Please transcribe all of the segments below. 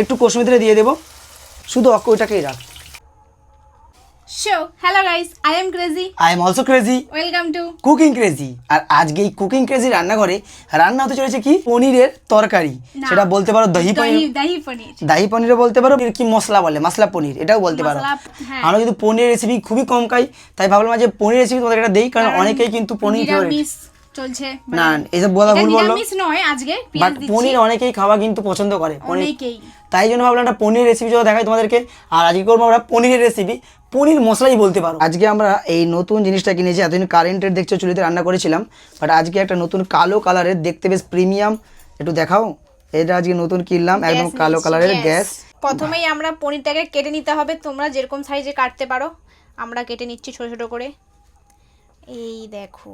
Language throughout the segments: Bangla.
একটু কসুরি মেথিটা দিয়ে দেবো, শুধু ওইটাকেই রাখ। So, hello guys, I am Crazy. I am also crazy, Welcome to cooking crazy. আর আজকে এই কুকিং ক্রেজি রান্নাঘরে রান্না হতে চলেছে কি পনিরের তরকারি, না, সেটা বলতে পারো দহি পনির, dahi paneer. দাহি পনিরও বলতে পারো, কি মশলা বলে মশলা পনির এটাও বলতে পারো। হ্যাঁ। আমরা কিন্তু পনিরের রেসিপি খুবই কম খাই, তাই ভাবলাম যে পনির রেসিপি তোমাদের একটা দেই, কারণ অনেকেই কিন্তু পনির ফেভারিট। নিরামিষ চলছে। না এসব বলা ভুল বললো, নিরামিষ নয় আজকে বাট পেঁয়াজ দিচ্ছি। পনির অনেকেই খাওয়া কিন্তু পছন্দ করে পনির, অনেকেই। তাই জন্য ভাবলাম একটা পনির রেসিপি যদি দেখাই তোমাদেরকে। আর আজকে করবো আমরা পনিরের রেসিপি, পনির মশলাই বলতে পারো। আজকে আমরা এই নতুন জিনিসটা কিনেছি, এতদিন কারেন্টের দেখছো চুলিতে রান্না করেছিলাম, বাট আজকে একটা নতুন কালো কালারের, দেখতে বেশ প্রিমিয়াম, একটু দেখাও। এটা আজকে নতুন কিনলাম, একদম কালো কালারের গ্যাস। প্রথমেই আমরা পনিরটাকে কেটে নিতে হবে, তোমরা যেরকম সাইজে কাটতে পারো, আমরা কেটে নিচ্ছি ছোট ছোট করে। এই দেখো,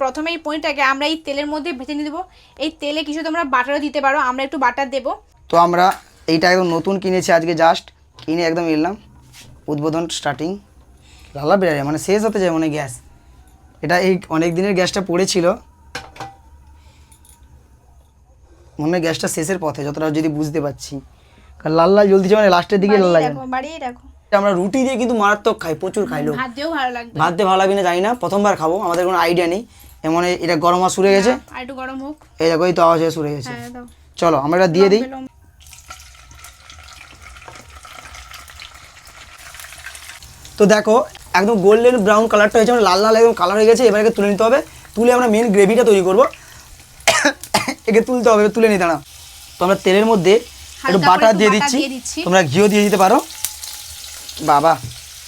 প্রথমে এই পনিরটাকে আমরা এই তেলের মধ্যে ভেজে নিয়ে দেবো। এই তেলে কিছু তোমরা বাটারও দিতে পারো, আমরা একটু বাটার দেবো। তো আমরা এইটা একদম নতুন কিনেছি আজকে, জাস্ট কিনে একদম এলাম, উদ্বোধন স্টার্টিং। লালা বেড়ে মানে শেষ হতে যায় মানে গ্যাস, এটা এই অনেক দিনের গ্যাসটা পড়েছিল, মনে হয় গ্যাসটা শেষের পথে, যতটা যদি বুঝতে পারছি, কারণ লাল লাল জ্বলছে মানে লাস্টের দিকে লাল লাগে। বাড়িয়ে রাখো। আমরা রুটি দিয়ে কিন্তু মারাত্মক খাই, প্রচুর খাই লোক। ভাত দিয়েও ভালো লাগবে। ভাত দিয়ে ভালো লাগবে না জানি না, প্রথমবার খাবো, আমাদের কোনো আইডিয়া নেই। এমন এটা গরম আর সুরে গেছে, আর একটু গরম হোক। এই দেখো এই তো আওয়াজ হয়ে সুরে গেছে। হ্যাঁ দাও। চলো আমরা এটা দিয়ে দিই। তো দেখো একদম গোল্ডেন ব্রাউন কালারটা হয়েছে, মানে লাল লাল একদম কালার হয়ে গেছে। এবারে তুলে নিতে হবে, তুলে আমরা মেন গ্রেভিটা তৈরি করবো। একে তুলতে হবে, তুলে নিই দাঁড়া। তো আমরা তেলের মধ্যে একটু বাটার দিয়ে দিচ্ছি, তোমরা ঘিও দিয়ে দিতে পারো। বাবা,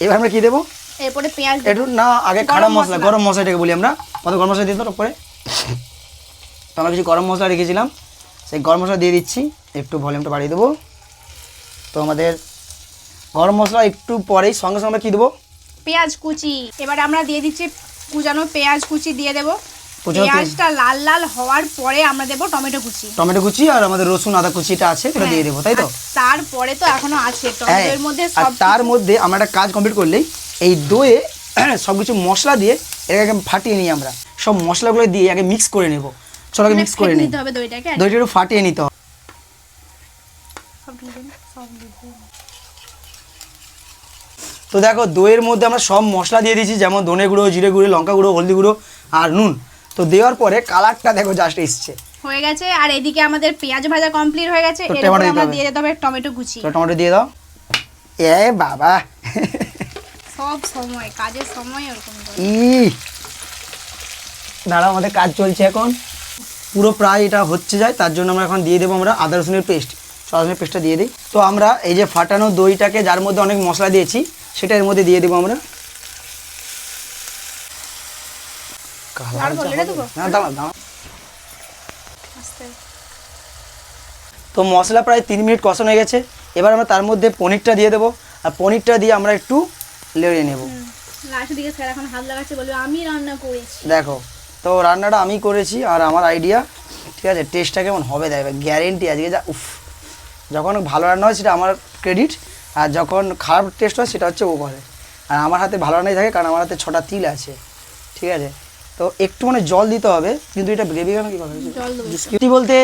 এবার আমরা কি দেবো? এরপরে পেঁয়াজ একটু না আগে খারাপ মশলা, গরম মশলাটাকে বলি আমরা, কত গরম মশলা দিয়ে দিতে উপরে। তো আমরা কিছু গরম মশলা রেখেছিলাম, সেই গরম মশলা দিয়ে দিচ্ছি, একটু ভলিউমটা বাড়িয়ে দেবো। তো আমাদের গরম মশলা একটু পরেই সঙ্গে সঙ্গে আমরা কী দেবো? পেঁয়াজ কুচি। এবার আমরা দিয়ে দিচ্ছি কুচানো পেঁয়াজ কুচি দিয়ে দেবো। পেঁয়াজটা লাল লাল হওয়ার পরে আমরা দেবো টমেটো কুচি। টমেটো কুচি আর আমাদের রসুন আদা কুচিটা আছে সেটা দিয়ে দেবো, তাই তো? তারপরে তো এখনো আছে টমেটোর মধ্যে আর সব। তার মধ্যে আমরা একটা কাজ কমপ্লিট করলেই, এই দইয়ে সব কিছু মশলা দিয়ে এটাকে ফাটিয়ে নিই আমরা, সব মশলাগুলো দিয়ে আগে মিক্স করে নেব। চলো আগে মিক্স করে নিই, দইটা একটু ফাটিয়ে নিতে হবে। তো দেখো দইয়ের মধ্যে আমরা সব মশলা দিয়ে দিয়েছি, যেমন ধনে গুঁড়ো, জিরে গুঁড়ো, লঙ্কা গুঁড়ো, হলদি গুঁড়ো আর নুন। তো দেওয়ার পরে কালারটা দেখো জাস্ট এসছে, হয়ে গেছে। আর এদিকে আমাদের পেঁয়াজ ভাজা কমপ্লিট হয়ে গেছে। এরপর আমরা দিয়ে দিতে হবে টমেটো কুচি। তো টমেটো দিয়ে দাও। এ বাবা, সব সময় কাজের সময় এরকম করে। দাঁড়াও, আমাদের কাজ চলছে এখন, পুরো প্রায় এটা হচ্ছে যায়, তার জন্য আমরা এখন দিয়ে দেবো আমরা আদা রসুনের পেস্ট। আদা রসুনের পেস্টটা দিয়ে দিই। তো আমরা এই যে ফাটানো দইটাকে, যার মধ্যে অনেক মশলা দিয়েছি, সেটা এর মধ্যে দিয়ে দেবো আমরা। তো মশলা প্রায় 3 মিনিট কষানো হয়ে গেছে। এবার আমরা তার মধ্যে পনিরটা দিয়ে দেবো, আর পনিরটা দিয়ে আমরা একটু লেড়ে নেব। লাস্টের দিকে স্যার এখন হাত লাগাচ্ছে, বলবে আমি রান্না করেছি। দেখো, তো রান্নাটা আমি করেছি আর আমার আইডিয়া, ঠিক আছে? টেস্টটা কেমন হবে দেখবে, গ্যারেন্টি আজকে যা উফ। যখন ভালো রান্না হয় সেটা আমার ক্রেডিট, আর যখন খারাপ টেস্ট হয় সেটা হচ্ছে ও করে। আর আমার হাতে ভালো রান্নাই থাকে, কারণ আমার হাতে 6টা তিল আছে, ঠিক আছে? তো একটু মানে জল দিতে হবে, কিন্তু এটা গ্রেভি কেন কী বলতে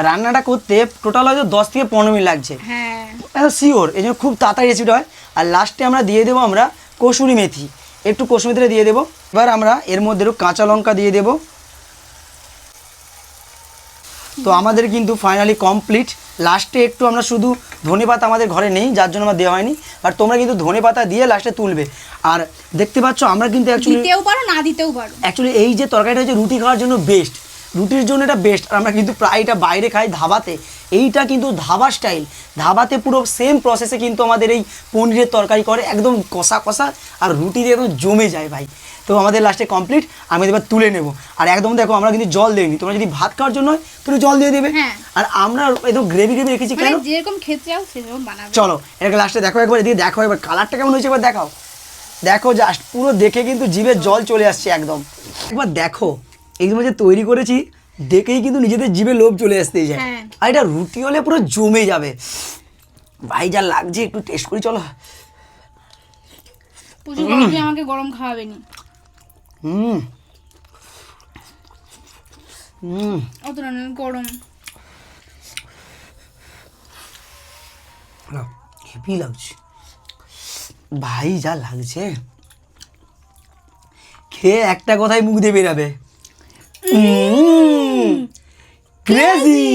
রান্নাটা করতে টোটাল হয়তো 10 থেকে 15 মিনিট লাগছে। হ্যাঁ শিওর, এই জন্য খুব তাড়াতাড়ি রেসিপিটা হয়। আর লাস্টে আমরা দিয়ে দেবো আমরা কসুরি মেথি, একটু কসুরি মেথিটা দিয়ে দেবো। এবার আমরা এর মধ্যে একটু কাঁচা লঙ্কা দিয়ে দেবো। তো আমাদের কিন্তু ফাইনালি কমপ্লিট। লাস্টে একটু আমরা শুধু ধনেপাতা আমাদের ঘরে নেই, যার জন্য আমার দেওয়া হয়নি, বাট তোমরা কিন্তু ধনেপাতা দিয়ে লাস্টে তুলবে। আর দেখতে পাচ্ছ আমরা কিন্তু দিতেও পারো না দিতেও পারো। অ্যাকচুয়ালি এই যে তরকারিটা হচ্ছে রুটি খাওয়ার জন্য বেস্ট, রুটির জন্য এটা বেস্ট। আর আমরা কিন্তু প্রায় এটা বাইরে খাই ধাবাতে, এইটা কিন্তু ধাবা স্টাইল। ধাবাতে পুরো সেম প্রসেসে কিন্তু আমাদের এই পনিরের তরকারি করে, একদম কষা কষা, আর রুটি দিয়ে একদম জমে যায় ভাই। তো আমাদের লাস্টে কমপ্লিট, আমি এবার তুলে নেব। আর একদম দেখো আমরা কিন্তু জল দিইনি, তোমরা যদি ভাত খাওয়ার জন্য হয় তুমি জল দিয়ে দেবে। আর আমরা একদম গ্রেভি গ্রেভি রেখেছি, কেন? যেরকম খেতে চাও সেরকম বানাবে। চলো এটাকে লাস্টে দেখো, একবার এদিকে দেখো, এবার কালারটা কেমন হয়েছে একবার দেখাও। দেখো জাস্ট পুরো দেখে কিন্তু জিভে জল চলে আসছে একদম। একবার দেখো একদম যে তৈরি করেছি, দেখেই কিন্তু নিজেদের জিভে লোভ চলে আসতেই যায়। আর এটা রুটি হলে পুরো জমে যাবে ভাই, যা লাগছে একটু টেস্ট করি। চলো, আমাকে গরম খাওয়াবে নি। অত গরম। হেভি লাগছে ভাই, যা লাগছে খেয়ে একটা কথাই মুখ দিয়ে বেরাবে, ক্রেজি।